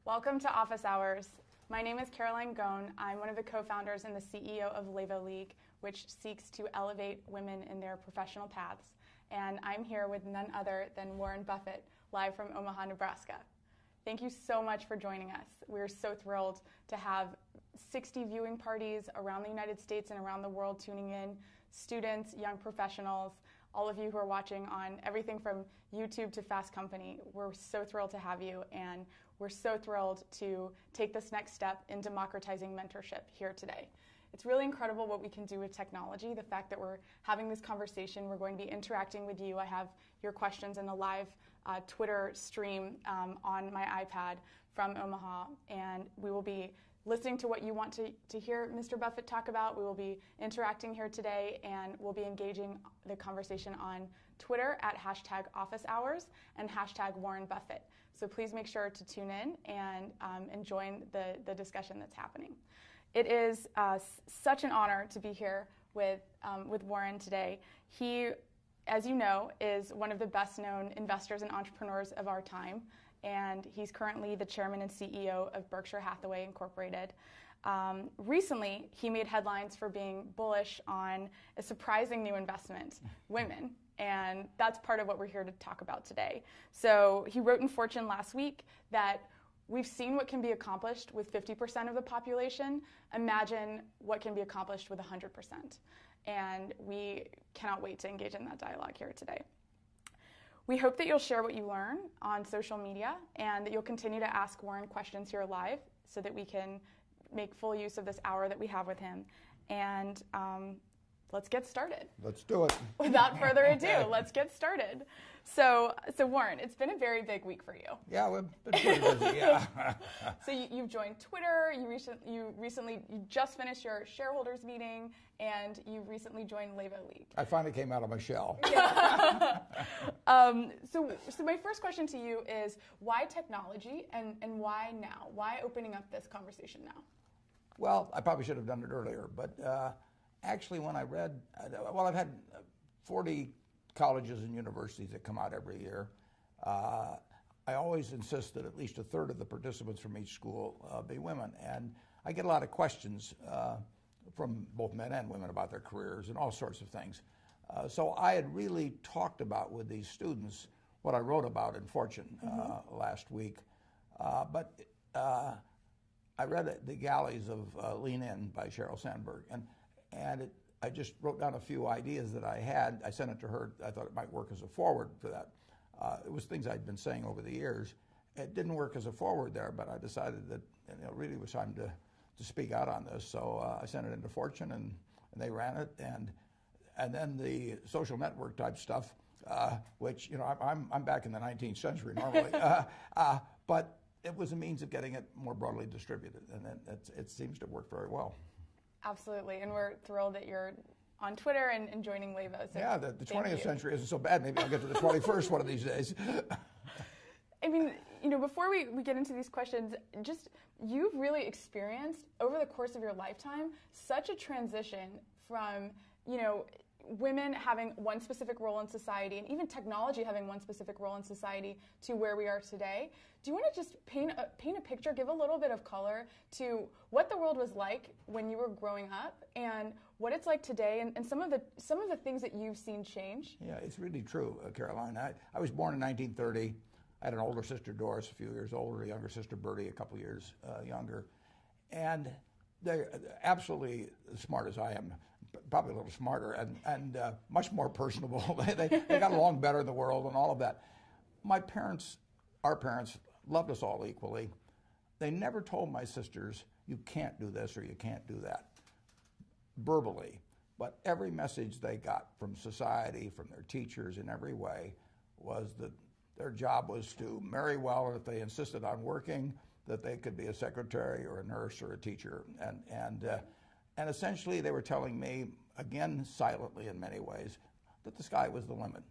Welcome to Office Hours. My name is Caroline Gohn. I'm one of the co-founders and the CEO of Levo League, which seeks to elevate women in their professional paths. And I'm here with none other than Warren Buffett, live from Omaha, Nebraska. Thank you so much for joining us. We're so thrilled to have 60 viewing parties around the United States and around the world tuning in, students, young professionals, all of you who are watching on everything from YouTube to Fast Company. We're so thrilled to have you, and we're so thrilled to take this next step in democratizing mentorship here today. It's really incredible what we can do with technology. The fact that we're having this conversation, we're going to be interacting with you. I have your questions in the live Twitter stream on my iPad from Omaha, and we will be listening to what you want to hear Mr. Buffett talk about. We will be interacting here today, and we'll be engaging the conversation on Twitter at #OfficeHours and #WarrenBuffett. So please make sure to tune in and join the discussion that's happening. It is such an honor to be here with Warren today. He, as you know, is one of the best-known investors and entrepreneurs of our time, and he's currently the chairman and CEO of Berkshire Hathaway Incorporated. Recently, he made headlines for being bullish on a surprising new investment, women, and that's part of what we're here to talk about today. So he wrote in Fortune last week that we've seen what can be accomplished with 50% of the population. Imagine what can be accomplished with 100%. And we cannot wait to engage in that dialogue here today. We hope that you'll share what you learn on social media and that you'll continue to ask Warren questions here live so that we can make full use of this hour that we have with him. And let's get started. Let's do it. Without further adu, let's get started. So Warren, it's been a very big week for you. Yeah, we've been pretty busy, yeah. So you've joined Twitter, you just finished your shareholders meeting, and you recently joined Levo League. I finally came out of my shell. So my first question to you is, why technology and why now? Why opening up this conversation now? Well, I probably should have done it earlier, but actually when I read, I've had 40 colleges and universities that come out every year. I always insist that at least a third of the participants from each school be women. And I get a lot of questions from both men and women about their careers and all sorts of things. So I had really talked about with these students what I wrote about in Fortune last week. But I read The Galleys of Lean In by Sheryl Sandberg. And I just wrote down a few ideas that I had. I sent it to her. I thought it might work as a forward for that. It was things I'd been saying over the years. It didn't work as a forward there, but I decided that it really was time to speak out on this. So I sent it into Fortune, and they ran it. And then the social network type stuff, which I'm back in the 19th century normally, but it was a means of getting it more broadly distributed, and it seems to work very well. Absolutely, and we're thrilled that you're on Twitter and joining Levo. So yeah, the 20th century isn't so bad. Maybe I'll get to the 21st one of these days. I mean, before we get into these questions, just you've really experienced over the course of your lifetime such a transition from, women having one specific role in society and even technology having one specific role in society to where we are today. Do you want to just paint a picture, give a little bit of color to what the world was like when you were growing up and what it's like today and some of the things that you've seen change? Yeah, it's really true, Caroline. I was born in 1930. I had an older sister, Doris, a few years older, a younger sister, Bertie, a couple years younger. And they're absolutely as smart as I am, probably a little smarter, and much more personable. They got along better in the world and all of that. My parents, our parents, loved us all equally. They never told my sisters, you can't do this or you can't do that, verbally. But every message they got from society, from their teachers in every way, was that their job was to marry well, or if they insisted on working, that they could be a secretary or a nurse or a teacher. And essentially they were telling me, again silently in many ways, that the sky was the limit.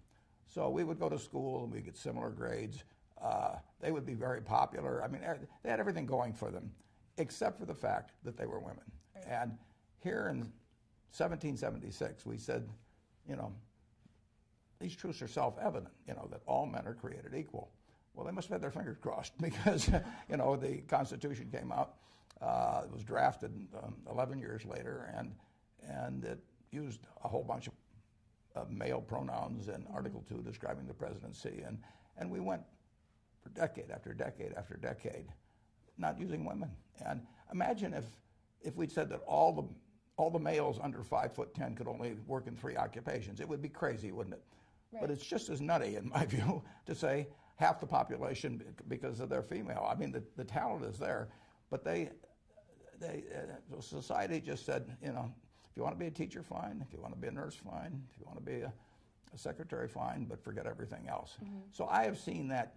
So we would go to school and we'd get similar grades. They would be very popular. I mean, they had everything going for them, except for the fact that they were women. And here in 1776, we said, these truths are self-evident, that all men are created equal. Well, they must have had their fingers crossed because, you know, the Constitution came out. It was drafted 11 years later, and it used a whole bunch of male pronouns in Article 2 describing the presidency. And we went for decade after decade after decade not using women. And imagine if we'd said that all the males under 5'10" could only work in 3 occupations. It would be crazy, wouldn't it? Right. But it's just as nutty, in my view, to say half the population because of their female. I mean, the talent is there, but society just said, you know, if you want to be a teacher, fine. If you want to be a nurse, fine. If you want to be a secretary, fine, but forget everything else. Mm-hmm. So I have seen that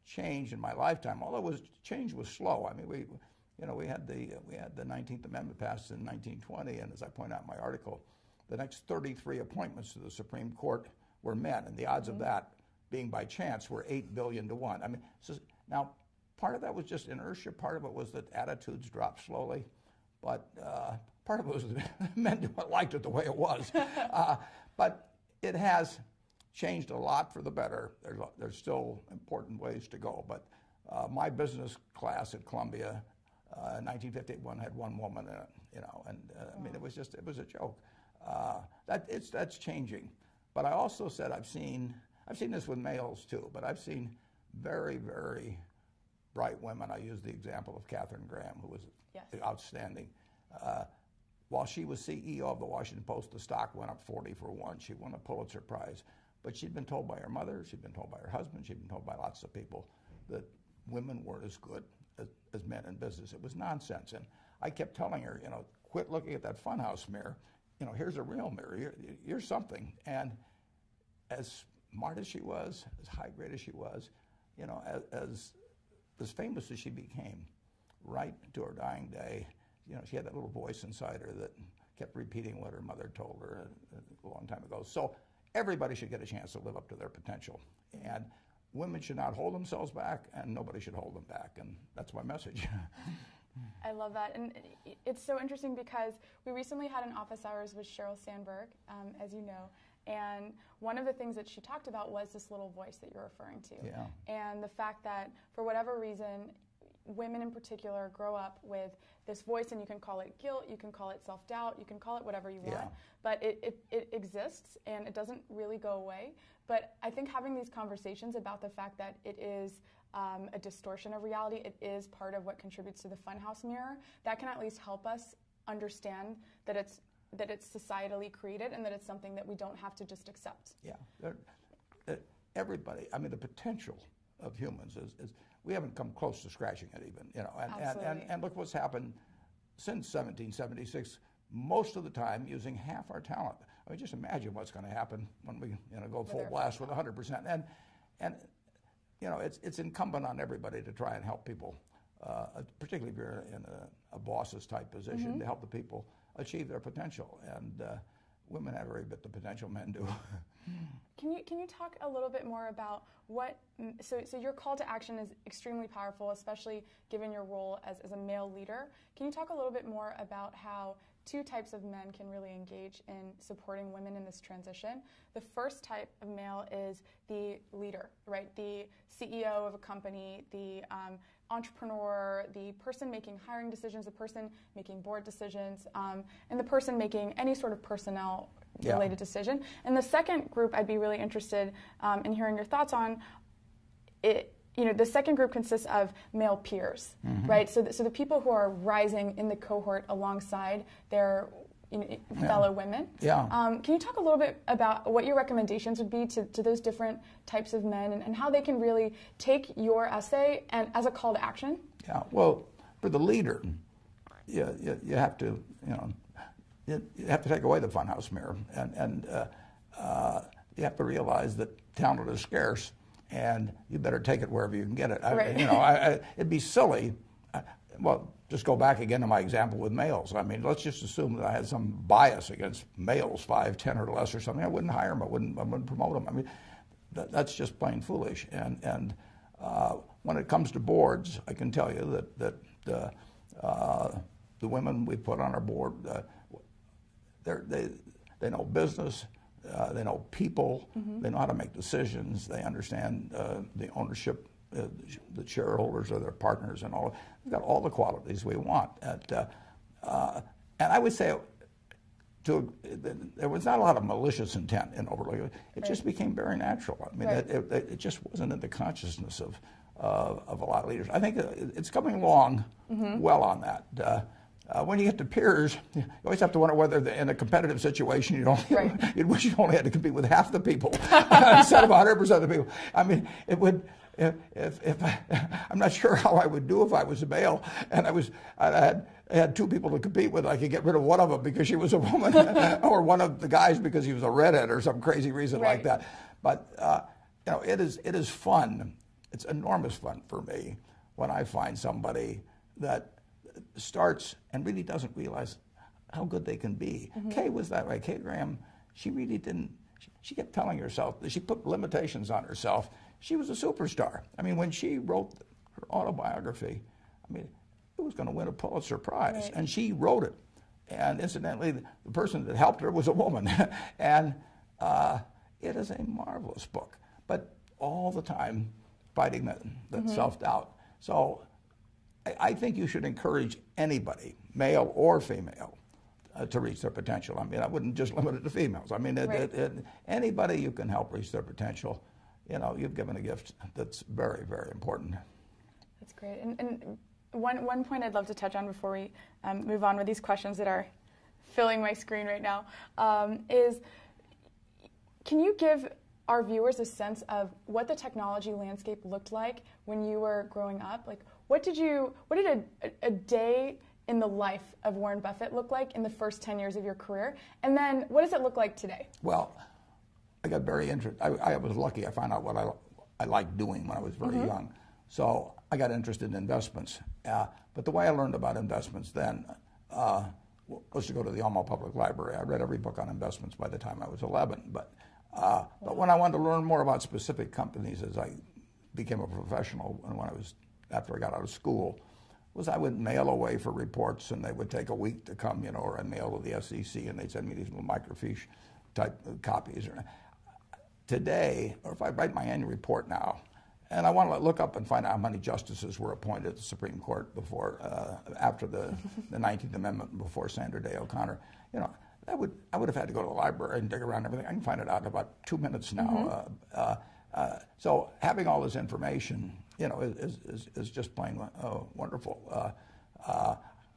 change in my lifetime, although change was slow. I mean, we had the 19th Amendment passed in 1920, and as I point out in my article, the next 33 appointments to the Supreme Court were men, and the odds of that being by chance were 8 billion to 1. I mean, so now part of that was just inertia. Part of it was that attitudes dropped slowly, but part of it was that men liked it the way it was. But it has changed a lot for the better. There's still important ways to go, but my business class at Columbia in 1951 had 1 woman in it, you know, and I mean, it was a joke. That's changing. But I also said I've seen this with males too, but I've seen very, very bright women. I used the example of Katharine Graham, who was outstanding. While she was CEO of the Washington Post, the stock went up 40 for 1. She won a Pulitzer Prize. But she'd been told by her mother, she'd been told by her husband, she'd been told by lots of people that women weren't as good as men in business. It was nonsense. And I kept telling her, you know, quit looking at that funhouse mirror. You know, here's a real mirror. You're something. And as smart as she was, as high grade as she was, you know, as famous as she became, right to her dying day, you know, she had that little voice inside her that kept repeating what her mother told her a long time ago. So everybody should get a chance to live up to their potential. And women should not hold themselves back, and nobody should hold them back. And that's my message. I love that. And it's so interesting because we recently had an office hours with Sheryl Sandberg, as you know. And one of the things that she talked about was this little voice that you're referring to. Yeah. And the fact that, for whatever reason, women in particular grow up with this voice, and you can call it guilt, you can call it self-doubt, you can call it whatever you want, but it exists and it doesn't really go away. But I think having these conversations about the fact that it is a distortion of reality, it is part of what contributes to the funhouse mirror, that can at least help us understand that it's societally created and that it's something that we don't have to just accept. Yeah, everybody, I mean, the potential of humans is we haven't come close to scratching it even, you know, and look what's happened since 1776, most of the time using half our talent. I mean, just imagine what's going to happen when we, you know, go full blast with 100%. And you know, it's incumbent on everybody to try and help people, particularly if you're in a boss's type position, to help the people achieve their potential. And women have every bit the potential men do. Can you talk a little bit more about what, so your call to action is extremely powerful, especially given your role as a male leader. Can you talk a little bit more about how 2 types of men can really engage in supporting women in this transition? The first type of male is the leader, right? The CEO of a company, the entrepreneur, the person making hiring decisions, the person making board decisions, and the person making any sort of personnel related decision. And the second group I'd be really interested in hearing your thoughts on. You know, the second group consists of male peers, right? So the people who are rising in the cohort alongside their fellow women. Yeah. Can you talk a little bit about what your recommendations would be to those different types of men and how they can really take your essay and as a call to action? Yeah. Well, for the leader, you have to, you know, you have to take away the funhouse mirror, and you have to realize that talent is scarce, and you better take it wherever you can get it. Right. You know, it'd be silly. Well, just go back again to my example with males. I mean, let's just assume that I had some bias against males, 5'10" or less or something. I wouldn't hire them. I wouldn't promote them. I mean, that's just plain foolish. And when it comes to boards, I can tell you that the women we put on our board, they know business, they know people, they know how to make decisions, they understand the ownership the shareholders are their partners and all. We've got all the qualities we want. And I would say there was not a lot of malicious intent in overlooking it. It just became very natural. I mean, it just wasn't in the consciousness of a lot of leaders. I think it's coming along well on that. When you get to peers, you always have to wonder whether in a competitive situation you'd wish you only had to compete with half the people instead of 100% of the people. I mean, it would. If I'm not sure how I would do if I was a male and I had two people to compete with. I could get rid of one of them because she was a woman, or one of the guys because he was a redhead or some crazy reason like that. But it is fun. It's enormous fun for me when I find somebody that starts and really doesn't realize how good they can be. Kay was that way. Kay Graham, she really didn't. She kept telling herself that she put limitations on herself. She was a superstar. I mean, when she wrote her autobiography, I mean, it was going to win a Pulitzer Prize, and she wrote it. And incidentally, the person that helped her was a woman. And it is a marvelous book, but all the time fighting that self-doubt. So I think you should encourage anybody, male or female, to reach their potential. I mean, I wouldn't just limit it to females. I mean, anybody you can help reach their potential, you've given a gift that's very, very important. That's great. And one point I'd love to touch on before we move on with these questions that are filling my screen right now is, can you give our viewers a sense of what the technology landscape looked like when you were growing up? Like, what did a day in the life of Warren Buffett look like in the first 10 years of your career? And then what does it look like today? Well, I got very interested. I was lucky. I found out what I liked doing when I was very young. So I got interested in investments. But the way I learned about investments then was to go to the Alma Public Library. I read every book on investments by the time I was 11. But when I wanted to learn more about specific companies as I became a professional, and after I got out of school, I would mail away for reports, and they would take a week to come, or I'd mail to the SEC, and they'd send me these little microfiche type copies. Today, or if I write my annual report now, and I want to look up and find out how many justices were appointed to the Supreme Court after the 19th Amendment, before Sandra Day O'Connor, I would have had to go to the library and dig around everything. I can find it out in about 2 minutes now. So having all this information, is just plain wonderful.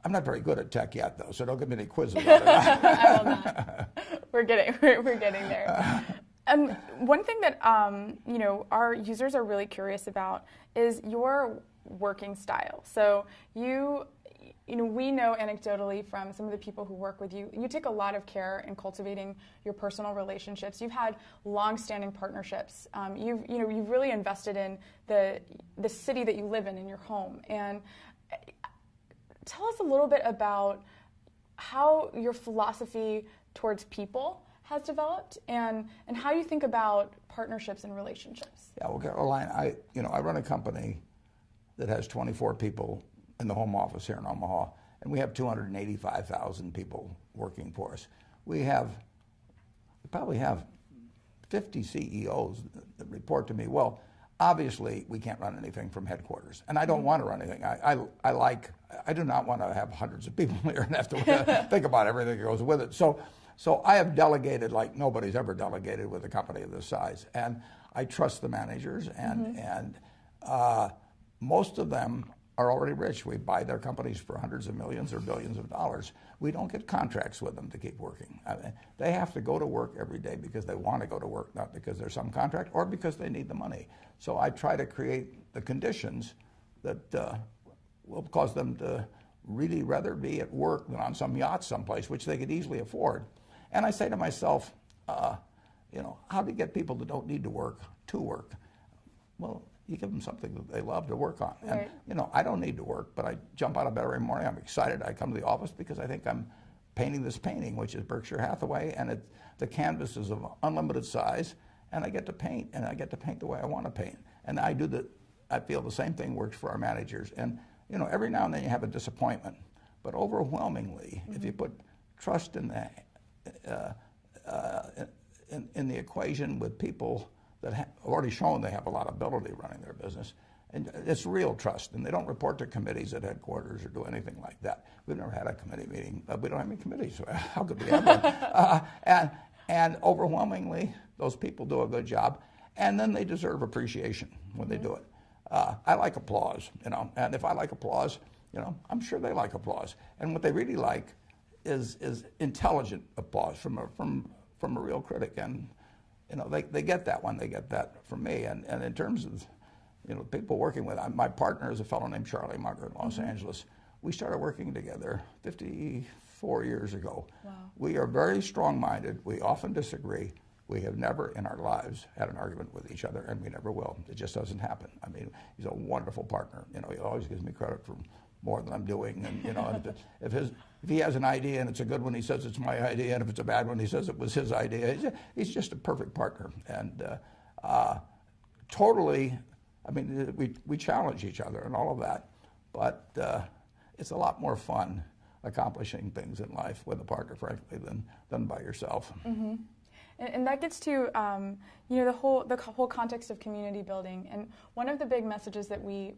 I'm not very good at tech yet, though, so don't give me any quiz about it. I will not. We're getting there. One thing that our users are really curious about is your working style. So we know anecdotally from some of the people who work with you, you take a lot of care in cultivating your personal relationships. You've had long-standing partnerships. You've really invested in the city that you live in your home. And tell us a little bit about how your philosophy towards people has developed, and how you think about partnerships and relationships. Yeah, well, Caroline, I run a company that has 24 people in the home office here in Omaha, and we have 285,000 people working for us. We probably have 50 CEOs that report to me. Well, obviously, we can't run anything from headquarters, and I don't want to run anything. I do not want to have hundreds of people here and have to think about everything that goes with it. So I have delegated like nobody's ever delegated with a company of this size, and I trust the managers, and most of them are already rich. We buy their companies for hundreds of millions or billions of dollars. We don't get contracts with them to keep working. I mean, they have to go to work every day because they want to go to work, not because there's some contract or because they need the money. So I try to create the conditions that will cause them to really rather be at work than on some yacht someplace, which they could easily afford. And I say to myself, how to get people that don't need to work? Well, you give them something that they love to work on. Right. And, I don't need to work, but I jump out of bed every morning. I'm excited. I come to the office because I think I'm painting this painting, which is Berkshire Hathaway, and the canvas is of unlimited size, and I get to paint, and I get to paint the way I want to paint. And I feel the same thing works for our managers. And, every now and then you have a disappointment, but overwhelmingly, if you put trust in the equation with people that have already shown they have a lot of ability running their business, and it's real trust, and they don't report to committees at headquarters or do anything like that. We've never had a committee meeting. We don't have any committees. So how could we have one? And overwhelmingly, those people do a good job, and then they deserve appreciation when they do it. I like applause, and if I like applause, I'm sure they like applause. And what they really like is intelligent applause from a real critic, and they get that when they get that from me. And in terms of people working with, my partner is a fellow named Charlie Munger in Los Angeles. We started working together 54 years ago. Wow. We are very strong-minded. We often disagree. We have never in our lives had an argument with each other, and we never will. It just doesn't happen. I mean, he's a wonderful partner. He always gives me credit for more than I'm doing. And if he has an idea and it's a good one, he says it's my idea, and if it's a bad one, he says it was his idea. He's just a perfect partner, and totally. I mean, we challenge each other and all of that, but it's a lot more fun accomplishing things in life with a partner, frankly, than by yourself. Mm-hmm. And that gets to the whole context of community building. And one of the big messages that we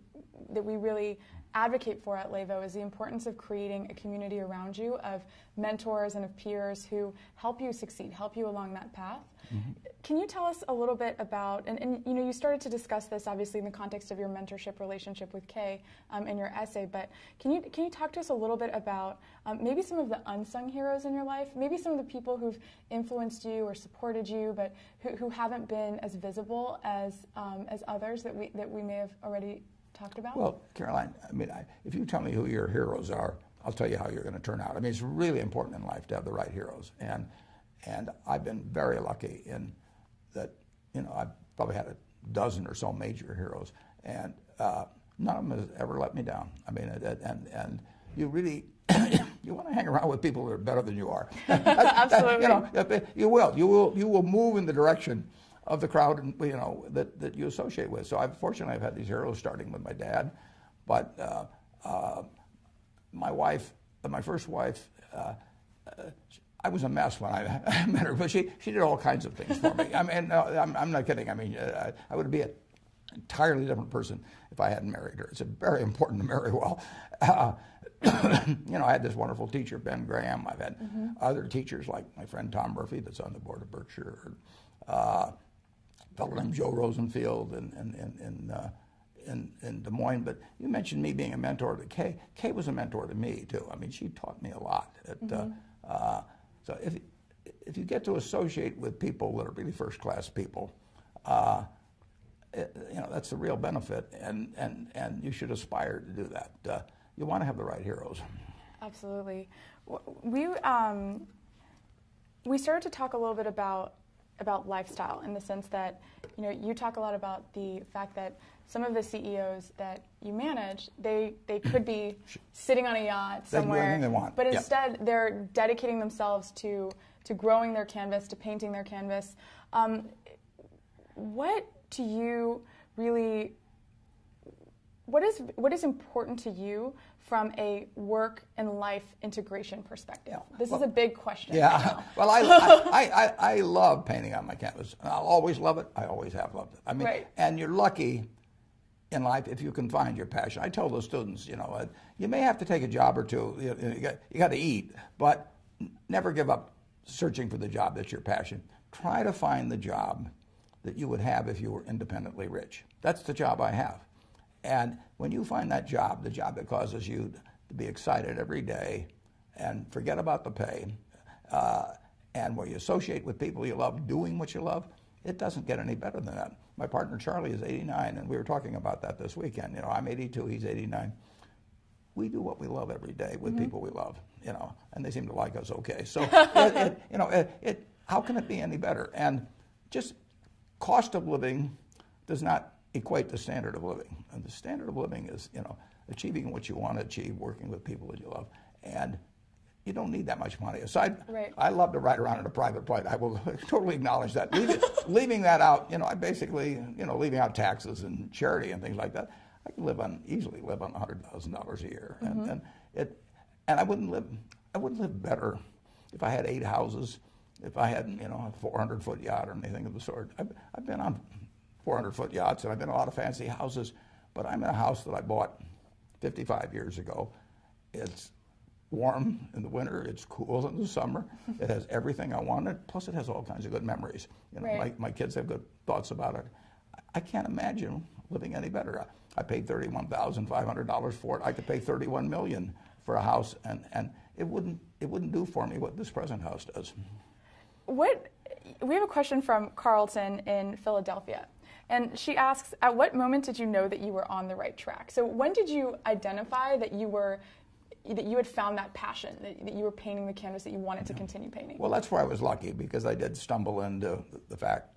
really advocate for at Levo is the importance of creating a community around you of mentors and of peers who help you succeed, help you along that path. Mm-hmm. Can you tell us a little bit about, and you started to discuss this obviously in the context of your mentorship relationship with Kay in your essay, but can you talk to us a little bit about maybe some of the unsung heroes in your life, maybe some of the people who've influenced you or supported you, but who haven't been as visible as others that we may have already talked about? Well, Caroline, I mean, if you tell me who your heroes are, I'll tell you how you're going to turn out. I mean, it's really important in life to have the right heroes, and I've been very lucky in that. I've probably had a dozen or so major heroes, and none of them has ever let me down. I mean, and you really you want to hang around with people that are better than you are. Absolutely. You will move in the direction of the crowd, that you associate with. So I've had these heroes starting with my dad, but my first wife, I was a mess when I met her, but she did all kinds of things for me. I mean, I'm not kidding. I mean, I would be an entirely different person if I hadn't married her. It's very important to marry well. I had this wonderful teacher, Ben Graham. I've had other teachers like my friend Tom Murphy, that's on the board of Berkshire. A fellow named Joe Rosenfield in Des Moines. But you mentioned me being a mentor to Kay. Kay was a mentor to me too. I mean, she taught me a lot. So if you get to associate with people that are really first-class people, that's the real benefit, and you should aspire to do that. You want to have the right heroes. Absolutely. We started to talk a little bit about lifestyle in the sense that you talk a lot about the fact that some of the CEOs that you manage, they could be sitting on a yacht somewhere, they can do anything they want. But instead they're dedicating themselves to growing their canvas, to painting their canvas. What to you really? What is important to you from a work and life integration perspective? This is a big question. Yeah. Right well, I love painting on my canvas. I'll always love it. I always have loved it. I mean, right. And you're lucky in life if you can find your passion. I tell those students, you may have to take a job or two. You got to eat, but never give up searching for the job that's your passion. Try to find the job that you would have if you were independently rich. That's the job I have. And when you find that job, the job that causes you to be excited every day and forget about the pay, and where you associate with people you love, doing what you love, it doesn't get any better than that. My partner Charlie is 89, and we were talking about that this weekend. I'm 82, he's 89. We do what we love every day with people we love, and they seem to like us okay. So, how can it be any better? And just cost of living does not equate to standard of living. And the standard of living is, achieving what you want to achieve, working with people that you love. And you don't need that much money. Aside, right. I love to ride around in a private plane. I will totally acknowledge that. Leaving that out, I basically, leaving out taxes and charity and things like that, I can easily live on $100,000 a year. And I wouldn't live better if I had 8 houses, if I had, a 400-foot yacht or anything of the sort. I've been on 400-foot yachts, and I've been in a lot of fancy houses, but I'm in a house that I bought 55 years ago. It's warm in the winter, it's cool in the summer, it has everything I wanted, plus it has all kinds of good memories. You know, right. my kids have good thoughts about it. I can't imagine living any better. I paid $31,500 for it. I could pay $31 million for a house, and it wouldn't do for me what this present house does. We have a question from Carlton in Philadelphia, and she asks, at what moment did you know that you were on the right track? So when did you identify that you had found that passion, that you were painting the canvas that you wanted to continue painting? Well, that's where I was lucky, because I did stumble into the fact,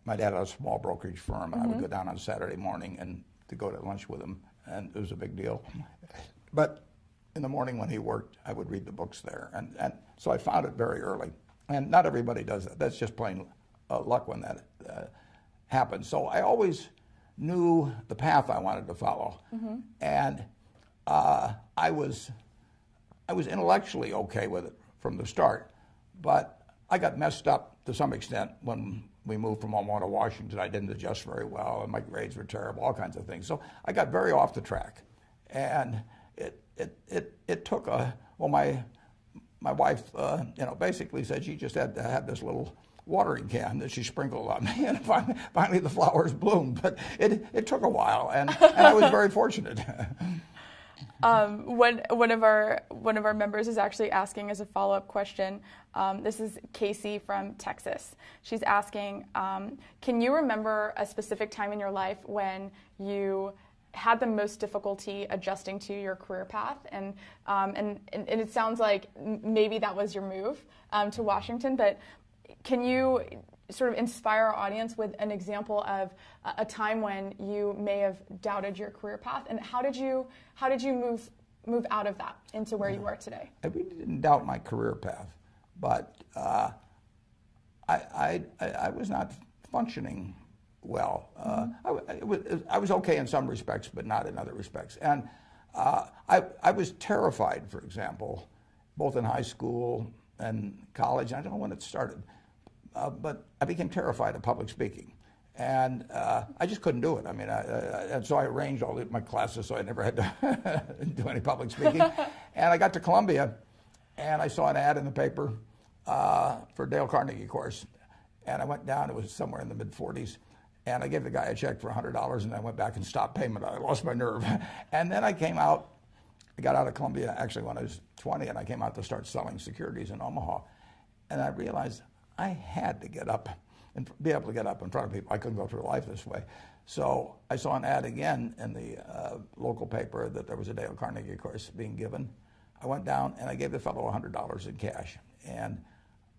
my dad had a small brokerage firm, and I would go down on Saturday morning and to go to lunch with him, and it was a big deal. But in the morning when he worked, I would read the books there, and so I found it very early. And not everybody does that. That's just plain luck when that happens. So I always knew the path I wanted to follow, and I was intellectually okay with it from the start, but I got messed up to some extent when we moved from Omaha to Washington. I didn't adjust very well, and my grades were terrible, all kinds of things. So I got very off the track, and it took my wife, basically said she just had to have this little watering can that she sprinkled on me, and finally the flowers bloomed. But it took a while, and I was very fortunate. One of our members is actually asking as a follow-up question. This is Casey from Texas. She's asking, can you remember a specific time in your life when you had the most difficulty adjusting to your career path? And it sounds like maybe that was your move to Washington, but can you sort of inspire our audience with an example of a time when you may have doubted your career path, and how did you move out of that into where you are today? I really didn't doubt my career path, but I was not functioning well. I was okay in some respects, but not in other respects. And I was terrified, for example, both in high school and college. I don't know when it started, but I became terrified of public speaking. And I just couldn't do it. I mean, and so I arranged all my classes so I never had to do any public speaking. And I got to Columbia, and I saw an ad in the paper for Dale Carnegie course. And I went down, it was somewhere in the mid-40s, and I gave the guy a check for $100, and I went back and stopped payment. I lost my nerve. And then I came out, I got out of Columbia actually when I was 20, and I came out to start selling securities in Omaha. And I realized I had to get up and be able to get up in front of people. I couldn't go through life this way. So I saw an ad again in the local paper that there was a Dale Carnegie course being given. I went down and I gave the fellow $100 in cash. And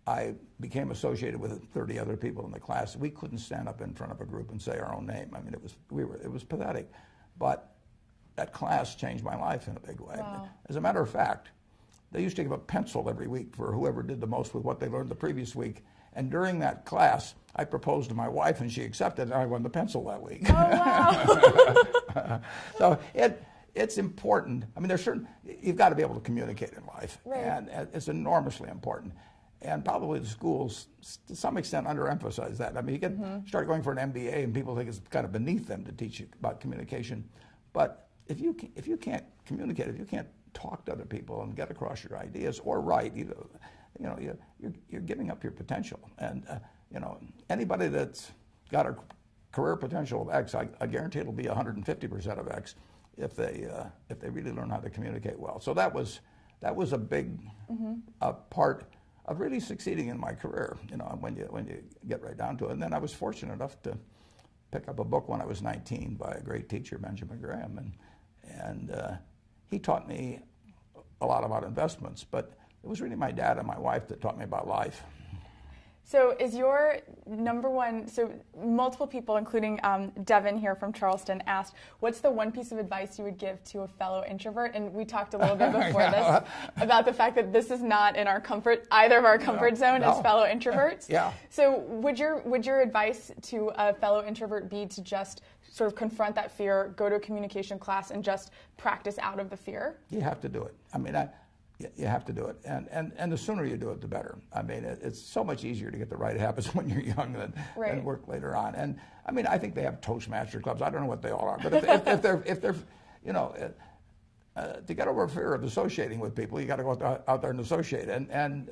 I became associated with 30 other people in the class. We couldn't stand up in front of a group and say our own name. I mean, it was pathetic. But that class changed my life in a big way. Wow. As a matter of fact, they used to give a pencil every week for whoever did the most with what they learned the previous week. And during that class, I proposed to my wife, and she accepted, and I won the pencil that week. Oh, wow. So it's important. I mean, you've got to be able to communicate in life, right. And it's enormously important. And probably the schools, to some extent, underemphasize that. I mean, you can start going for an MBA, and people think it's kind of beneath them to teach you about communication. But if you can't communicate, if you can't talk to other people and get across your ideas or write, you're giving up your potential. And anybody that's got a career potential of X, I guarantee it'll be 150% of X if they really learn how to communicate well. So that was a big part of really succeeding in my career. When you get right down to it. And then I was fortunate enough to pick up a book when I was 19 by a great teacher, Benjamin Graham, and he taught me a lot about investments, but it was really my dad and my wife that taught me about life. So is your number one, so multiple people, including Devin here from Charleston, asked, what's the one piece of advice you would give to a fellow introvert? And we talked a little bit before this about the fact that this is not in either of our comfort zone as fellow introverts. Yeah. So would your advice to a fellow introvert be to just sort of confront that fear, go to a communication class, and just practice out of the fear? You have to do it. I mean, you have to do it, and the sooner you do it, the better. I mean, it's so much easier to get the right habits when you're young than work later on. And I mean, I think they have Toastmaster clubs. I don't know what they all are, but if they're you know, to get over fear of associating with people, you got to go out there and associate. And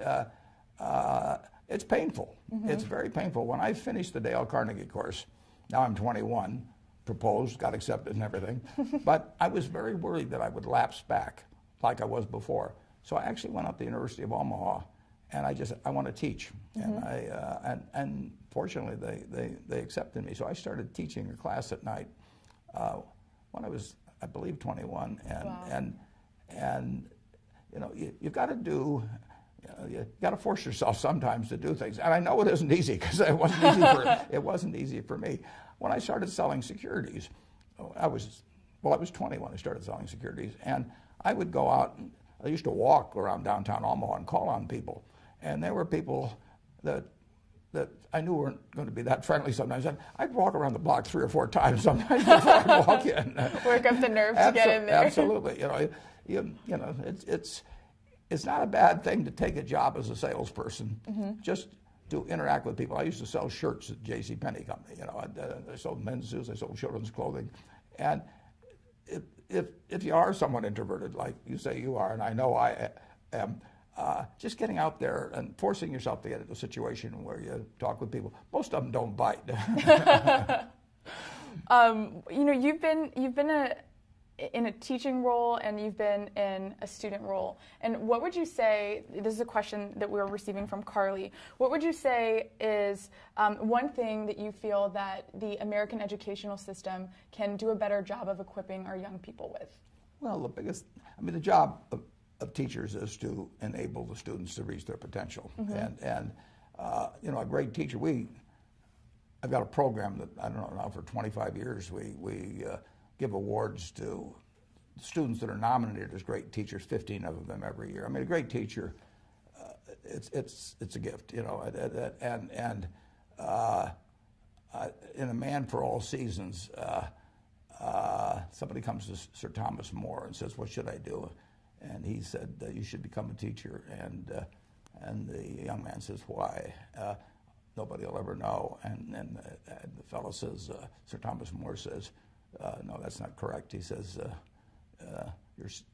it's painful. Mm-hmm. It's very painful. When I finished the Dale Carnegie course, now I'm 21, proposed, got accepted and everything, but I was very worried that I would lapse back like I was before. So I actually went up to the University of Omaha, and I want to teach. Mm-hmm. And fortunately they accepted me. So I started teaching a class at night when I was, I believe, 21. And you know, you've got to do. You got to force yourself sometimes to do things, and I know it isn't easy because it wasn't easy for me. When I started selling securities, I was 20 when I started selling securities, and I would go out. I used to walk around downtown Omaha and call on people, and there were people that I knew weren't going to be that friendly sometimes. And I'd walk around the block 3 or 4 times sometimes before I'd walk in. Work up the nerve to get in there. Absolutely, you know, it's not a bad thing to take a job as a salesperson, mm-hmm. just to interact with people. I used to sell shirts at JCPenney Company. You know, I sold men's suits, I sold children's clothing, and if you are somewhat introverted, like you say you are, and I know I am, just getting out there and forcing yourself to get into a situation where you talk with people. Most of them don't bite. You know, you've been in a teaching role, and you've been in a student role. And what would you say, this is a question that we're receiving from Carly, what would you say is one thing that you feel that the American educational system can do a better job of equipping our young people with? Well, the job of teachers is to enable the students to reach their potential. Mm-hmm. And you know, a great teacher, I've got a program that, I don't know, now for 25 years, we give awards to students that are nominated as great teachers, 15 of them every year. I mean, a great teacher, it's a gift, you know. And in A Man for All Seasons, somebody comes to Sir Thomas More and says, "What should I do?" And he said, "You should become a teacher." And the young man says, "Why?" Nobody will ever know. And the fellow says, Sir Thomas More says, "No, that's not correct." He says,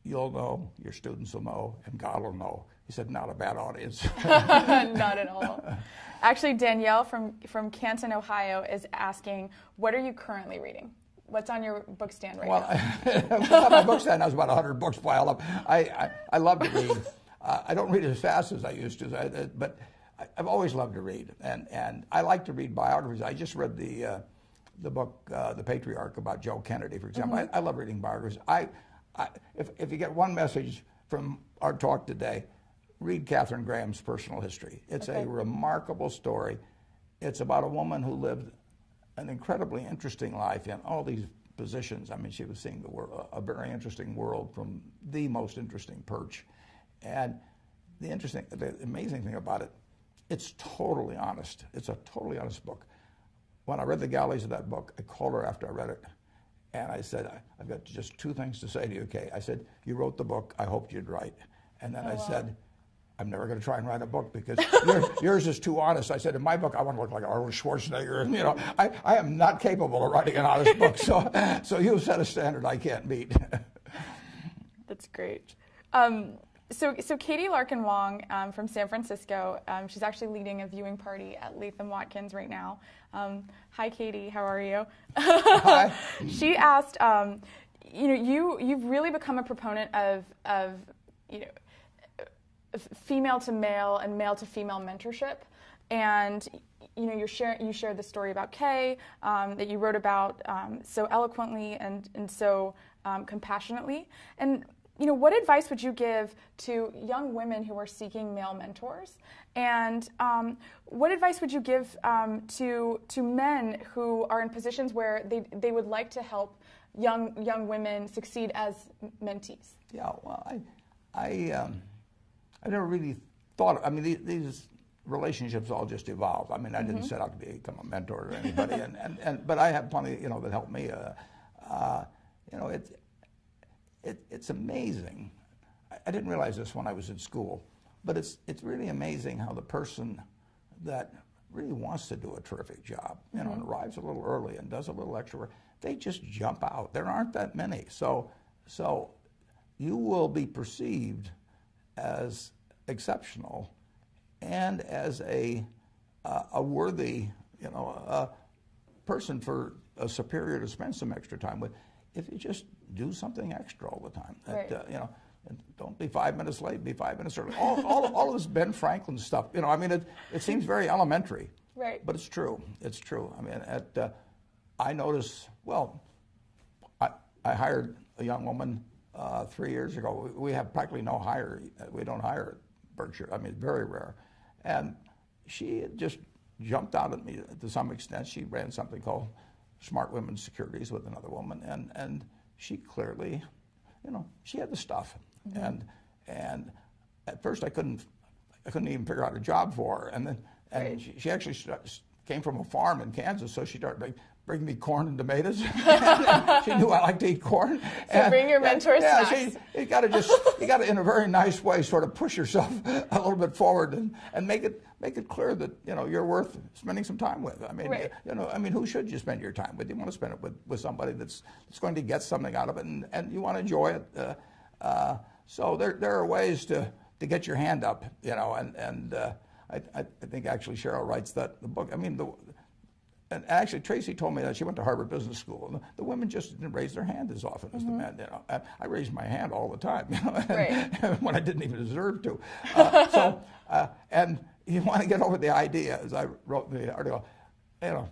"You'll know, your students will know, and God will know." He said, "Not a bad audience." Not at all. Actually, Danielle from Canton, Ohio is asking, what are you currently reading? What's on your book stand right now? On my book stand, I was about 100 books piled up. I love to read. I don't read as fast as I used to, but I've always loved to read, and I like to read biographies. I just read the book, The Patriarch, about Joe Kennedy, for example. Mm-hmm. I love reading biographies. If you get one message from our talk today, read Katharine Graham's personal history. It's a remarkable story. It's about a woman who lived an incredibly interesting life in all these positions. I mean, she was seeing the world, a very interesting world from the most interesting perch. And the amazing thing about it, it's totally honest. It's a totally honest book. When I read the galleys of that book, I called her after I read it, and I said, "I've got just 2 things to say to you, Kay." I said, "You wrote the book. I hoped you'd write." And then I said, "I'm never going to try and write a book because yours is too honest." I said, "In my book, I want to look like Arnold Schwarzenegger, and you know, I am not capable of writing an honest book. So you set a standard I can't meet." That's great. So Katie Larkin Wong from San Francisco, she's actually leading a viewing party at Latham Watkins right now. Hi, Katie. How are you? Hi. She asked, you know, you've really become a proponent of you know, female to male and male to female mentorship, and you know, you shared the story about Kay that you wrote about so eloquently and so compassionately. And you know, what advice would you give to young women who are seeking male mentors? And what advice would you give to men who are in positions where they would like to help young women succeed as mentees? Yeah, well, I never really thought. I mean, these relationships all just evolved. I mean, I didn't set out to become a mentor to anybody, but I have plenty, you know, that helped me. You know, it's amazing I didn't realize this when I was in school, but it's really amazing how the person that really wants to do a terrific job, you know, and arrives a little early and does a little extra work, they just jump out. There aren't that many. So you will be perceived as exceptional and as a worthy, you know, person for a superior to spend some extra time with, if you just do something extra all the time. Right. You know, and don't be 5 minutes late, be 5 minutes early. All of this Ben Franklin stuff, you know, I mean, it seems very elementary. Right. But it's true. It's true. I mean, I notice, well, I hired a young woman 3 years ago. We have practically no hire. We don't hire at Berkshire. I mean, very rare. And she just jumped out at me to some extent. She ran something called Smart Women's Securities with another woman, and she clearly, you know, she had the stuff. And at first I couldn't even figure out a job for her. And then she actually came from a farm in Kansas, so she started bringing me corn and tomatoes. She knew I liked to eat corn. So bring your mentor snacks. You got to in a very nice way sort of push yourself a little bit forward and make it clear that, you know, you're worth spending some time with. I mean, you know, I mean, who should you spend your time with? You want to spend it with somebody that's going to get something out of it, and you want to enjoy it. So there are ways to get your hand up, you know, and I think actually Cheryl writes the book. I mean, and actually Tracy told me that she went to Harvard Business School, and the women just didn't raise their hand as often as the men. You know, I raised my hand all the time, you know, when I didn't even deserve to. And you want to get over the idea, as I wrote in the article, you know,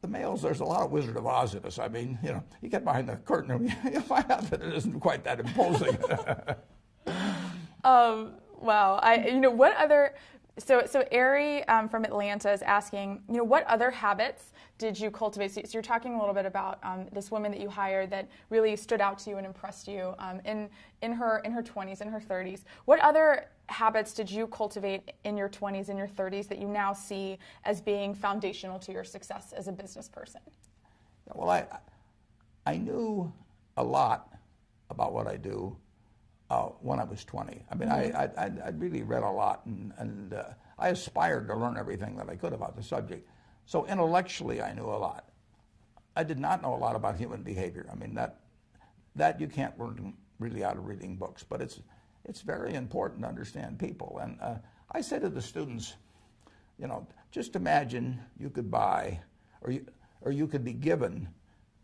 the males, there's a lot of Wizard of Oz in us. I mean, you know, you get behind the curtain and you find out that it isn't quite that imposing. Wow. You know, what other, so Ari from Atlanta is asking, you know, what other habits did you cultivate? So you're talking a little bit about this woman that you hired that really stood out to you and impressed you in her 20s, in her 30s. What other habits did you cultivate in your 20s and your 30s that you now see as being foundational to your success as a business person? Well, I knew a lot about what I do when I was 20. I mean, I really read a lot, and I aspired to learn everything that I could about the subject. So intellectually, I knew a lot. I did not know a lot about human behavior. I mean, that you can't learn really out of reading books, but it's very important to understand people. And I say to the students, you know, just imagine you could buy, or you could be given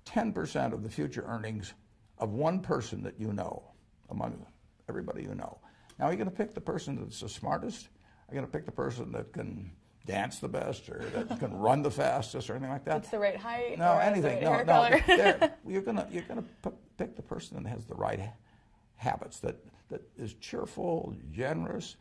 10% of the future earnings of one person that you know among everybody you know. Now, are you going to pick the person that's the smartest? Are you going to pick the person that can dance the best, or that can run the fastest, or anything like that? It's the right height. No, or anything. The right hair color. You're gonna pick the person that has the right habits, that is cheerful, generous,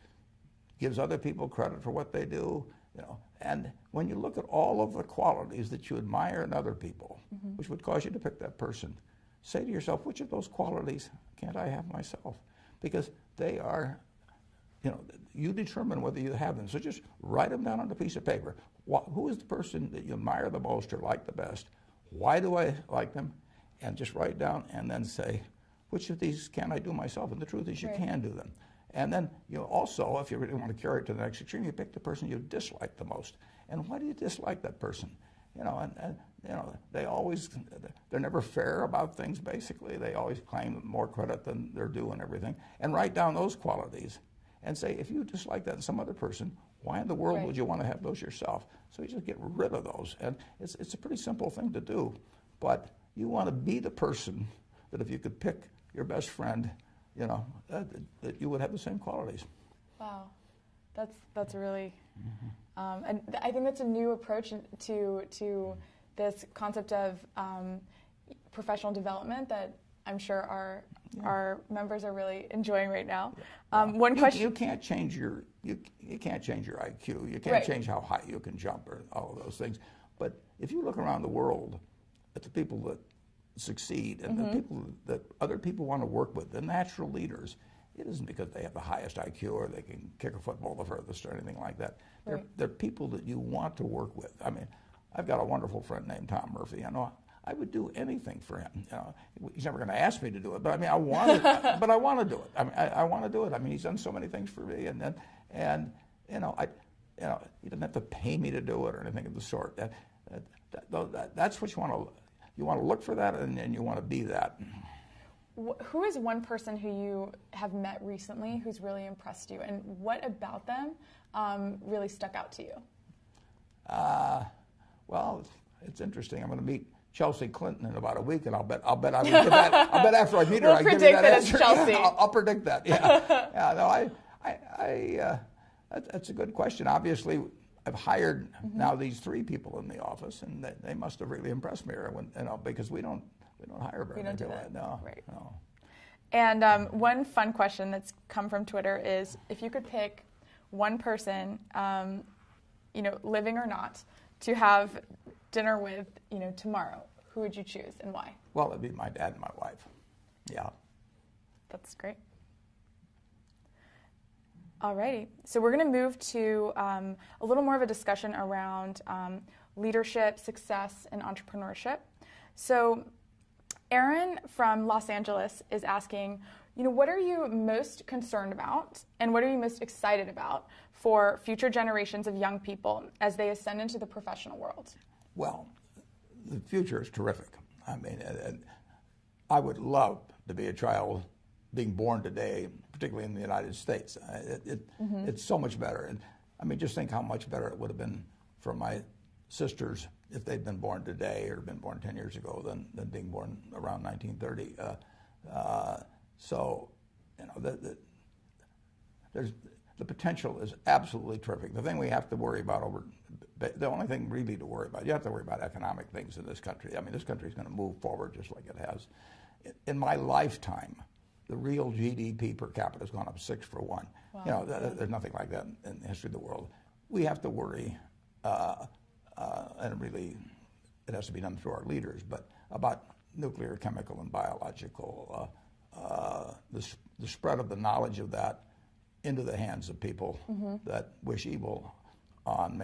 gives other people credit for what they do. You know, and when you look at all of the qualities that you admire in other people, which would cause you to pick that person, say to yourself, which of those qualities can't I have myself? Because they are, you know, you determine whether you have them. So just write them down on a piece of paper. Who is the person that you admire the most or like the best? Why do I like them? And just write down and then say, which of these can I do myself? And the truth is you can do them. And then you also, if you really want to carry it to the next extreme, you pick the person you dislike the most. And why do you dislike that person? You know, and you know, they're never fair about things, basically. They always claim more credit than they're due and everything. And write down those qualities and say, if you dislike that in some other person, why in the world would you want to have those yourself? So you just get rid of those. And it's a pretty simple thing to do. But you want to be the person that if you could pick your best friend, you know, that you would have the same qualities. Wow. That's really, and I think that's a new approach to this concept of professional development that I'm sure our members are really enjoying right now. One question: you can't change your IQ. You can't change how high you can jump or all of those things. But if you look around the world at the people that succeed and the people that other people want to work with, the natural leaders, it isn't because they have the highest IQ or they can kick a football the furthest or anything like that. They're people that you want to work with. I mean, I've got a wonderful friend named Tom Murphy. I know I would do anything for him. He's never going to ask me to do it, but I mean, I want to do it. I mean, I want to do it. I mean, he's done so many things for me, and he doesn't have to pay me to do it or anything of the sort. That's what you want to look for that, and you want to be that. Who is one person who you have met recently who's really impressed you, and what about them really stuck out to you? Well, it's interesting. I'm going to meet Chelsea Clinton in about a week, and I'll bet I would give that. I'll bet after I meet her, I give you that answer. It's Chelsea. Yeah, I'll predict that. Yeah, no, that's a good question. Obviously, I've hired now these 3 people in the office, and they must have really impressed me. Because we don't hire very many people. No, right. No. And one fun question that's come from Twitter is, if you could pick one person, living or not, to have dinner with, tomorrow, who would you choose and why? Well, it'd be my dad and my wife. Yeah. That's great. Alrighty, so we're going to move to a little more of a discussion around leadership, success, and entrepreneurship. So Aaron from Los Angeles is asking, what are you most concerned about and what are you most excited about for future generations of young people as they ascend into the professional world? Well, the future is terrific. I mean, I would love to be a child being born today, particularly in the United States. It's so much better. And I mean, just think how much better it would have been for my sisters if they'd been born today or been born 10 years ago than being born around 1930. So, the potential is absolutely terrific. The thing we have to worry about the only thing really to worry about, you have to worry about economic things in this country. I mean, this country is going to move forward just like it has. In my lifetime, the real GDP per capita has gone up 6 for 1. Wow. There's nothing like that in the history of the world. We have to worry, and really, it has to be done through our leaders, but about nuclear, chemical, and biological, the spread of the knowledge of that into the hands of people that wish evil on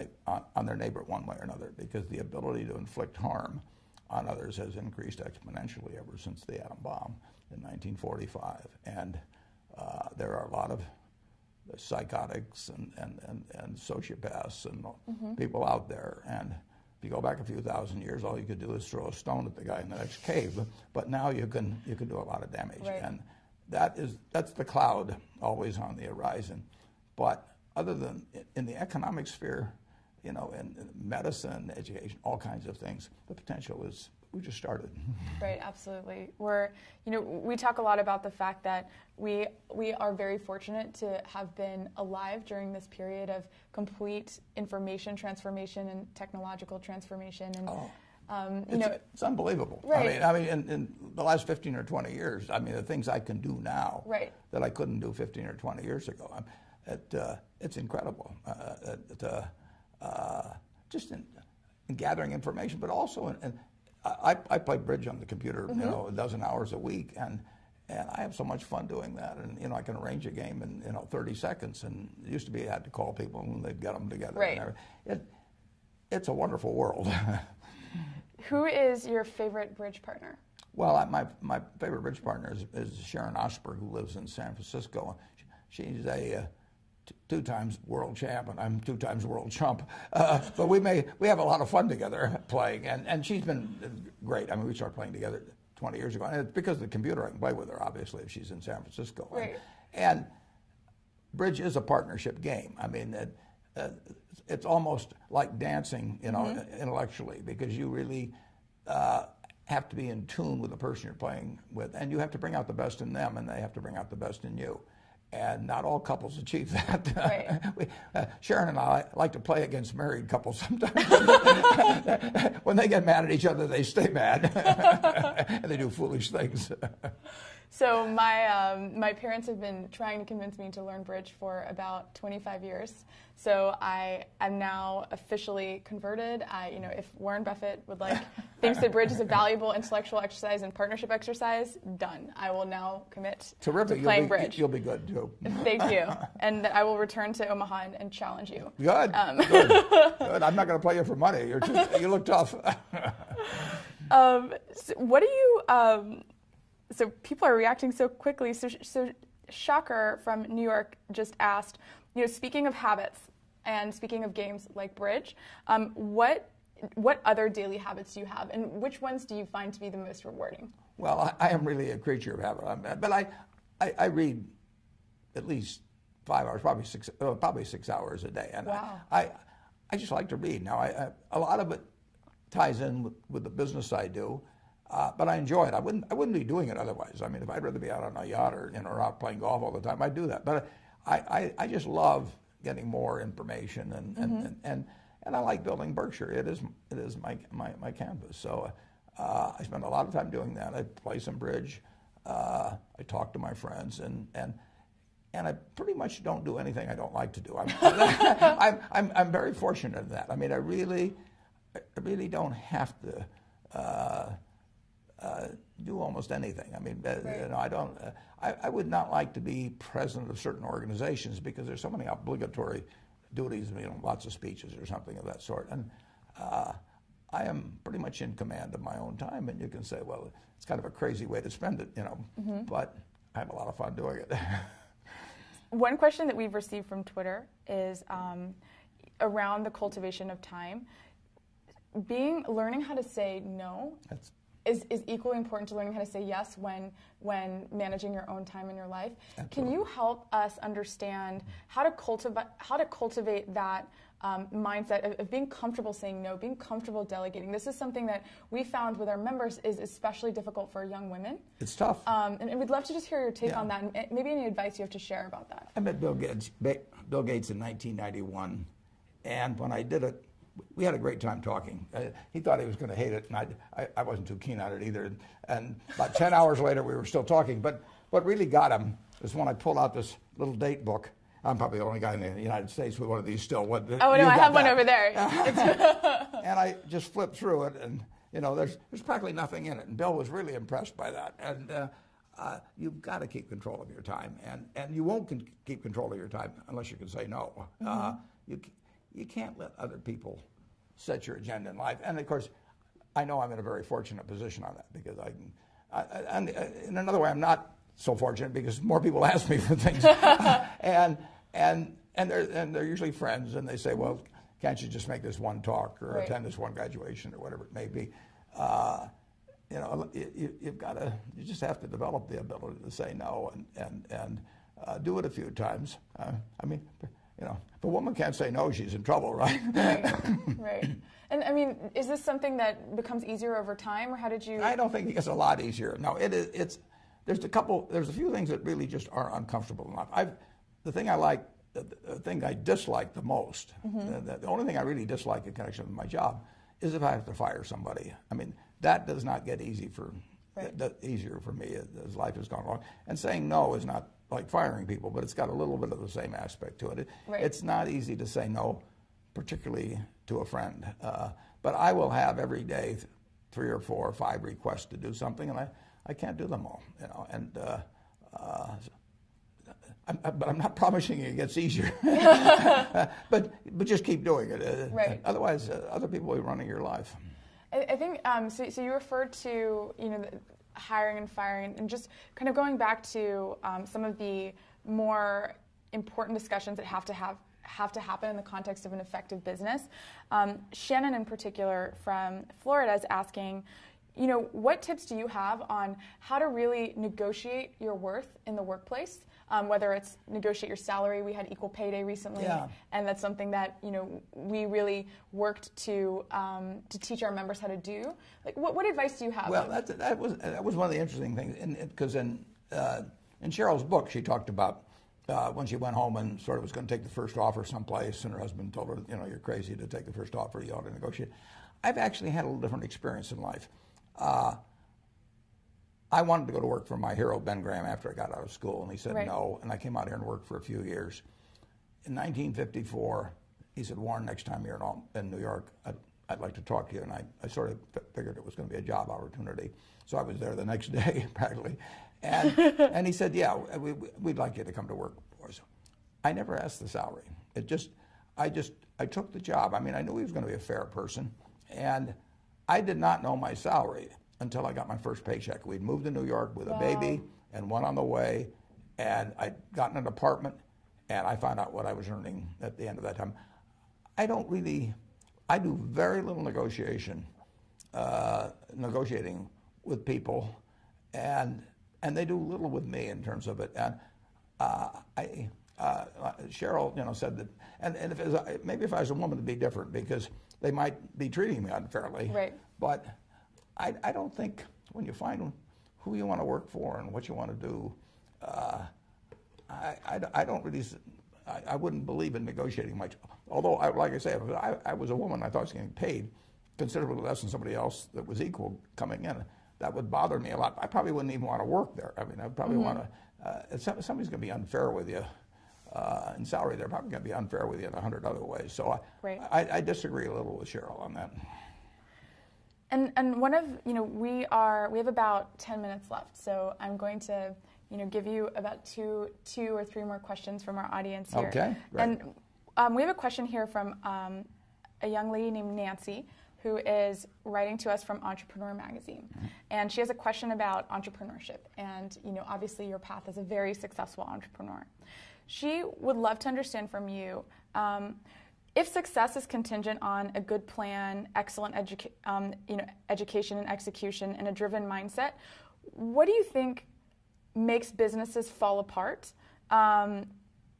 their neighbor one way or another, because the ability to inflict harm on others has increased exponentially ever since the atom bomb in 1945. And there are a lot of psychotics and sociopaths and people out there. And if you go back a few thousand years, all you could do is throw a stone at the guy in the next cave. But now you can do a lot of damage. Right. And that's the cloud always on the horizon. But other than in the economic sphere, in medicine, education, all kinds of things, the potential is, we just started. Right, absolutely. We talk a lot about the fact that we are very fortunate to have been alive during this period of complete information transformation and technological transformation. And it's unbelievable. Right. I mean, in the last 15 or 20 years, I mean, the things I can do now that I couldn't do 15 or 20 years ago, it's incredible. Just in gathering information, but also I play bridge on the computer, a dozen hours a week, and I have so much fun doing that. And I can arrange a game in 30 seconds. And it used to be I had to call people and they'd get them together. Right. It's a wonderful world. Who is your favorite bridge partner? Well, my favorite bridge partner is Sharon Osberg, who lives in San Francisco. She's a 2 times world champ, and I'm 2 times world chump. But we have a lot of fun together playing, and she's been great. I mean, we started playing together 20 years ago, and it's because of the computer I can play with her, obviously, if she's in San Francisco. Right. And bridge is a partnership game. I mean, it's almost like dancing, intellectually, because you really have to be in tune with the person you're playing with, and you have to bring out the best in them, and they have to bring out the best in you. And not all couples achieve that. Right. Sharon and I like to play against married couples sometimes. When they get mad at each other, they stay mad. And they do foolish things. So my parents have been trying to convince me to learn bridge for about 25 years. So I am now officially converted. If Warren Buffett thinks that bridge is a valuable intellectual exercise and partnership exercise, done. I will now commit to playing bridge. You'll be good too. Thank you. And I will return to Omaha and challenge you. Good. Good. I'm not going to play you for money. You look tough. So what do you? So people are reacting so quickly. So Shocker from New York just asked, speaking of habits and speaking of games like bridge, what other daily habits do you have, and which ones do you find to be the most rewarding? Well, I am really a creature of habit, but I read at least 5 hours, probably 6 hours a day, and wow. I just like to read. Now, a lot of it ties in with the business I do, but I enjoy it. I wouldn't be doing it otherwise. I mean, if I'd rather be out on a yacht or out playing golf all the time, I'd do that. But I just love getting more information, and I like building Berkshire. It is my canvas. So I spend a lot of time doing that. I play some bridge. I talk to my friends, and I pretty much don't do anything I don't like to do. I'm very fortunate in that. I mean, I really don't have to do almost anything. I mean, right. I don't. I would not like to be president of certain organizations because there's so many obligatory duties. Lots of speeches or something of that sort. And I am pretty much in command of my own time. And you can say, well, it's kind of a crazy way to spend it, but I have a lot of fun doing it. One question that we've received from Twitter is around the cultivation of time. Learning how to say no is equally important to learning how to say yes when managing your own time in your life. Absolutely. Can you help us understand how to cultivate that mindset of being comfortable saying no, being comfortable delegating? This is something that we found with our members is especially difficult for young women. It's tough. And we'd love to just hear your take on that, and maybe any advice you have to share about that. I met Bill Gates in 1991, and when I did it, we had a great time talking. He thought he was going to hate it, and I wasn't too keen on it either. And about 10 hours later, we were still talking. But what really got him is when I pulled out this little date book. I'm probably the only guy in the United States with one of these still. Oh, no, I have one over there. And I just flipped through it, and there's practically nothing in it. And Bill was really impressed by that. And you've got to keep control of your time, and you won't keep control of your time unless you can say no. Mm-hmm. You can't let other people set your agenda in life. And of course, I know I'm in a very fortunate position on that because and in another way, I'm not so fortunate because more people ask me for things, and they're usually friends, and they say, well, can't you just make this one talk or right. attend this one graduation or whatever it may be? You just have to develop the ability to say no and do it a few times. If a woman can't say no, she's in trouble, right? Right. And I mean, is this something that becomes easier over time, or how did you? I don't think it gets a lot easier. No, it's. There's a few things that really just are uncomfortable enough. The thing I dislike the most, mm-hmm. the only thing I really dislike in connection with my job, is if I have to fire somebody. I mean, that does not get easier for me as life has gone along. And saying no is not like firing people, but it's got a little bit of the same aspect to it. Right. It's not easy to say no, particularly to a friend. But I will have every day 3 or 4 or 5 requests to do something, and I can't do them all. But I'm not promising it gets easier. but just keep doing it. Right. Otherwise, other people will be running your life. I think so you referred to hiring and firing, and just kind of going back to some of the more important discussions that have to happen in the context of an effective business. Shannon, in particular, from Florida, is asking, what tips do you have on how to really negotiate your worth in the workplace? Whether it's negotiate your salary. We had Equal Pay Day recently, and that's something that we really worked to teach our members how to do. Like, what advice do you have? Well, that was one of the interesting things, because in Cheryl's book, she talked about when she went home and sort of was going to take the first offer someplace, and her husband told her, you're crazy to take the first offer. You ought to negotiate. I've actually had a little different experience in life. I wanted to go to work for my hero, Ben Graham, after I got out of school, and he said no, and I came out here and worked for a few years. In 1954, he said, Warren, next time you're in New York, I'd like to talk to you, and I sort of figured it was going to be a job opportunity, so I was there the next day, practically, and he said, yeah, we'd like you to come to work for us. I never asked the salary. I took the job. I mean, I knew he was going to be a fair person, and I did not know my salary until I got my first paycheck. We'd moved to New York with a baby and one on the way, and I'd gotten an apartment, and I found out what I was earning at the end of that time. I do very little negotiating with people, and they do little with me in terms of it. And Cheryl, said that, and maybe if I was a woman, it'd be different because they might be treating me unfairly. Right. But I don't think when you find who you want to work for and what you want to do, I don't really. I wouldn't believe in negotiating much. Although, like I say, if I was a woman, I thought I was getting paid considerably less than somebody else that was equal coming in. That would bother me a lot. I probably wouldn't even want to work there. I mean, I'd probably want to. If somebody's going to be unfair with you in salary, they're probably going to be unfair with you in 100 other ways. So I disagree a little with Cheryl on that. And one of, we have about 10 minutes left, so I'm going to, give you about two or three more questions from our audience here. Okay, great. And we have a question here from a young lady named Nancy, who is writing to us from Entrepreneur Magazine. And she has a question about entrepreneurship. And, obviously your path as a very successful entrepreneur. She would love to understand from you, if success is contingent on a good plan, excellent education and execution, and a driven mindset, what do you think makes businesses fall apart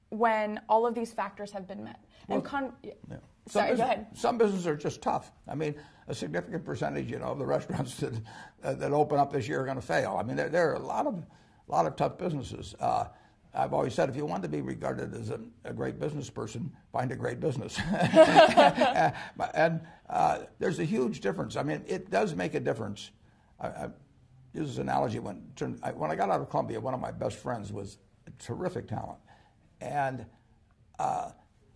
when all of these factors have been met? Sorry, go ahead. Some businesses are just tough. I mean, a significant percentage, of the restaurants that open up this year are going to fail. I mean, there are a lot of tough businesses. I've always said if you want to be regarded as a great business person, find a great business. And there's a huge difference. I mean, it does make a difference. I use this analogy when I got out of Columbia, one of my best friends was a terrific talent. And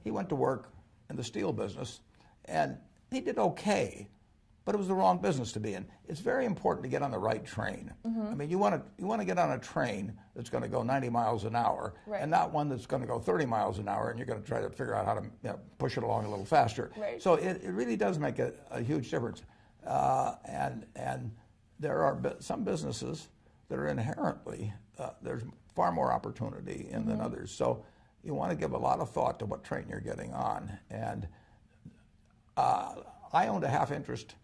he went to work in the steel business, and he did okay, but it was the wrong business to be in. It's very important to get on the right train. I mean, you want to get on a train that's going to go 90 miles an hour, and not one that's going to go 30 miles an hour, and you're going to try to figure out how to push it along a little faster. Right. So it really does make a huge difference. And there are some businesses that are inherently, there's far more opportunity in than others. So you want to give a lot of thought to what train you're getting on. And I owned a half interest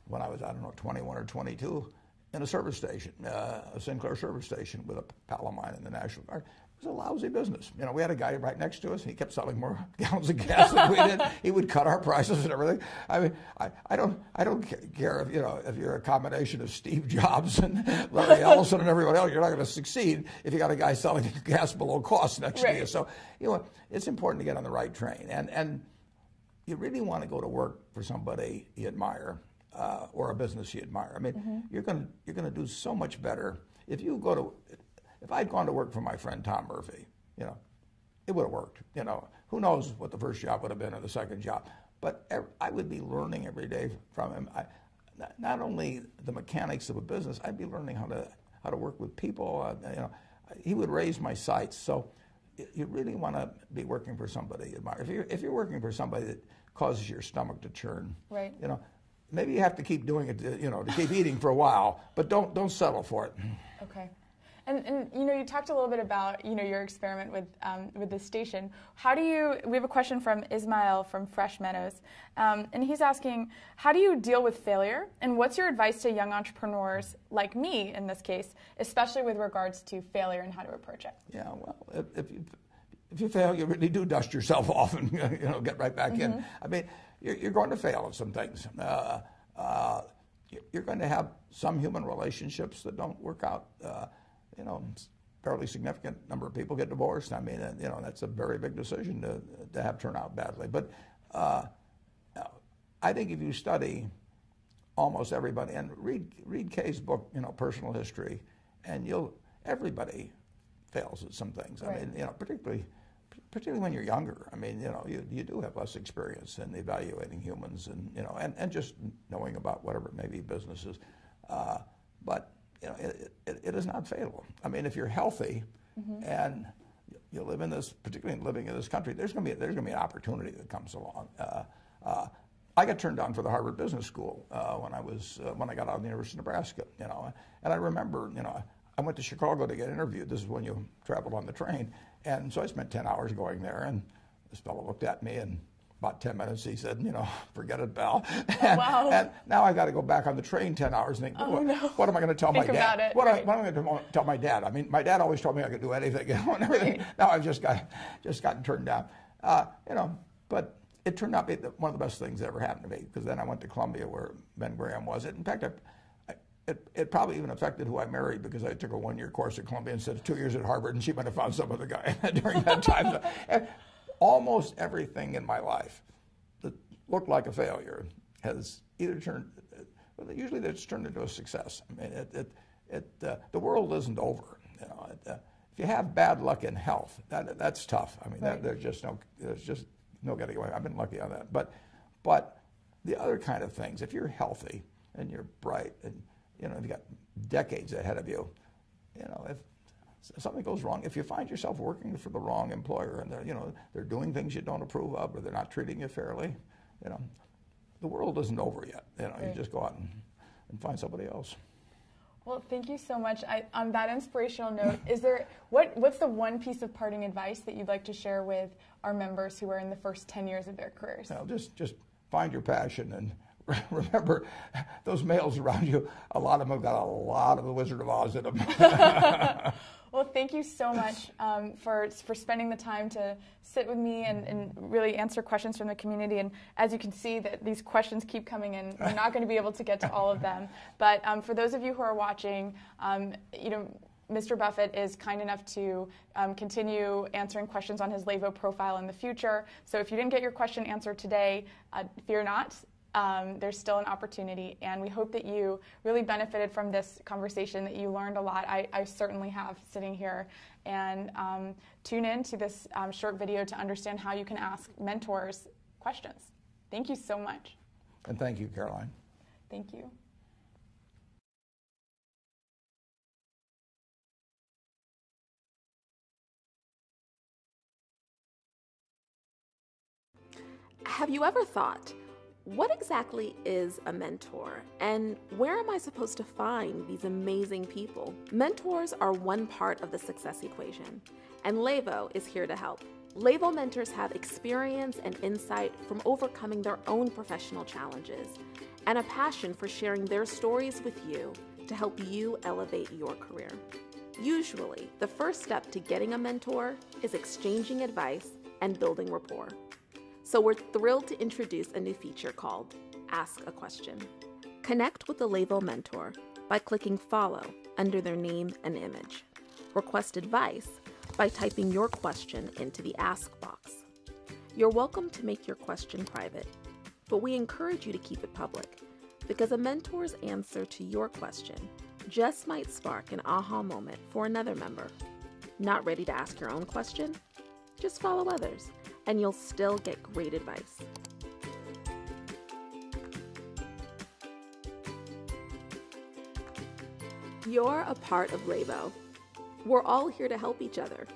when I was, 21 or 22, in a service station, a Sinclair service station with a pal of mine in the National Guard. It was a lousy business. We had a guy right next to us, and he kept selling more gallons of gas than we did. He would cut our prices and everything. I mean, I don't care if you're a combination of Steve Jobs and Larry Ellison and everyone else. You're not going to succeed if you got a guy selling gas below cost next to you. So it's important to get on the right train, and you really want to go to work for somebody you admire. Or a business you admire. I mean, you're going to do so much better if I'd gone to work for my friend Tom Murphy. It would have worked. Who knows what the first job would have been or the second job? But I would be learning every day from him. Not only the mechanics of a business, I'd be learning how to work with people. He would raise my sights. So you really want to be working for somebody you admire. If you're working for somebody that causes your stomach to churn, right? Maybe you have to keep doing it, to keep eating for a while, but don't settle for it. Okay. And you talked a little bit about, your experiment with this station. We have a question from Ismail from Fresh Meadows, and he's asking, how do you deal with failure? And what's your advice to young entrepreneurs like me, in this case, especially with regards to failure and how to approach it? Yeah, well, if you fail, you really do dust yourself off and get right back in. I mean, you're going to fail at some things. You're going to have some human relationships that don't work out. Fairly significant number of people get divorced. I mean, that's a very big decision to have turn out badly. But I think if you study almost everybody and read Kay's book, Personal History, and everybody fails at some things. Right. I mean, particularly when you're younger. I mean, you do have less experience in evaluating humans and just knowing about whatever it may be businesses. But it is not fatal. I mean, if you're healthy and you live in this, particularly living in this country, there's going to be an opportunity that comes along. I got turned down for the Harvard Business School when I got out of the University of Nebraska, and I remember, I went to Chicago to get interviewed. This is when you traveled on the train, and so I spent 10 hours going there, and this fellow looked at me, and about 10 minutes he said, forget it, Bill. Wow. And now I got to go back on the train 10 hours and think, what am I going to tell my dad? About it, what right. am I going to tell my dad? I mean, my dad always told me I could do anything, and everything. Right. Now I've just gotten turned down, but it turned out to be one of the best things that ever happened to me, because then I went to Columbia where Ben Graham was. In fact, it probably even affected who I married, because I took a 1-year course at Columbia instead of 2 years at Harvard, and she might have found some other guy during that time. Almost everything in my life that looked like a failure has either usually it's turned into a success. I mean, the world isn't over. If you have bad luck in health, that's tough. I mean, right. There's just no getting away. I've been lucky on that. But the other kind of things, if you're healthy and you're bright and you've got decades ahead of you, if something goes wrong, if you find yourself working for the wrong employer and they're doing things you don't approve of, or they're not treating you fairly, the world isn't over yet. Right. You just go out and find somebody else. Well, thank you so much. On that inspirational note, what's the one piece of parting advice that you'd like to share with our members who are in the first 10 years of their careers? Just find your passion, and remember, those males around you, a lot of them have got a lot of the Wizard of Oz in them. Well, thank you so much for spending the time to sit with me and really answer questions from the community. And as you can see, that these questions keep coming in. We're not going to be able to get to all of them. But for those of you who are watching, Mr. Buffett is kind enough to continue answering questions on his Levo profile in the future. So if you didn't get your question answered today, fear not. There's still an opportunity, and we hope that you really benefited from this conversation, that you learned a lot. I certainly have, sitting here. And tune in to this short video to understand how you can ask mentors questions. Thank you so much. And thank you, Caroline. Thank you. Have you ever thought, what exactly is a mentor, and where am I supposed to find these amazing people? Mentors are one part of the success equation, and Levo is here to help. Levo mentors have experience and insight from overcoming their own professional challenges, and a passion for sharing their stories with you to help you elevate your career. Usually, the first step to getting a mentor is exchanging advice and building rapport. So we're thrilled to introduce a new feature called Ask a Question. Connect with the Levo mentor by clicking follow under their name and image. Request advice by typing your question into the Ask box. You're welcome to make your question private, but we encourage you to keep it public, because a mentor's answer to your question just might spark an aha moment for another member. Not ready to ask your own question? Just follow others, and you'll still get great advice. You're a part of Levo. We're all here to help each other.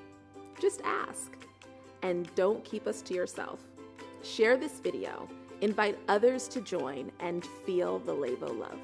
Just ask. And don't keep us to yourself. Share this video, invite others to join, and feel the Levo love.